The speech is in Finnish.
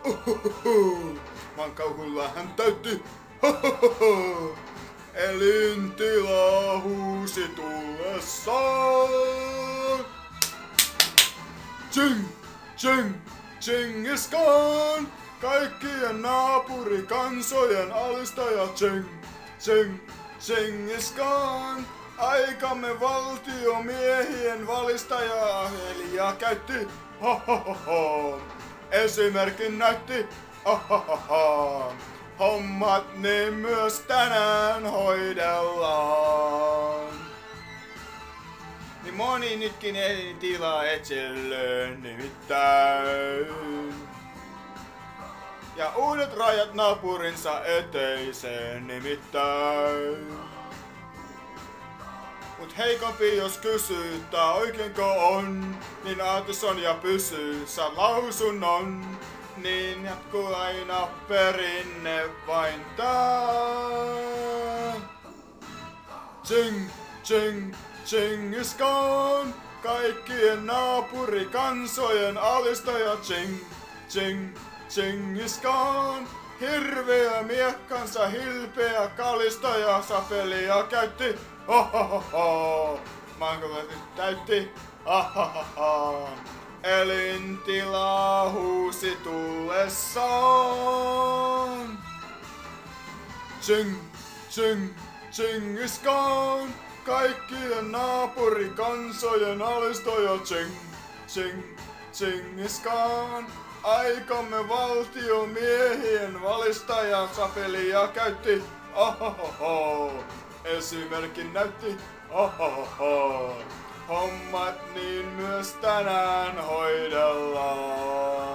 Uhuhu. Mankauhulla hän täytti. Hohoho. Elintila huusi tullessaan. Ching, ching, Džengis Khan, kaikkien naapurikansojen alistaja Cheng, Cheng, Džengis Khan, aikamme valtiomiehien valistaja Elia käytti, ha ha ha ha, esimerkin näytti, ha ha ha ha. Hommat niin myös tänään hoidellaan. Niin moni nytkin elintilaa etsilleen nimittäin. Ja uudet rajat naapurinsa eteiseen nimittäin. Mut heikompi jos kysyy, tää oikeinko on, niin aatos on ja pysyy, saa lausunnon. Niin jatkuu aina perinne vain tää. Ching, ching, Džengis Khan, kaikkien naapurikansojen alistaja Ching, Ching, Džengis Khan. Hirveä miekkansa hilpeä kalistaja sapelia käytti, ha ha ha ha. Mankolat täytti, ha ha ha ha. Elintila huusi tullessaan. Ching, Ching, Džengis Khan, kaikkien naapurikansojen alistaja Ching, Ching, Džengis Khan. Aikamme valtiomiehien valistaja sapelia käytti, ahahaha. Esimerkin näytti, ahahaha. Hommat niin myös tänään hoidellaan.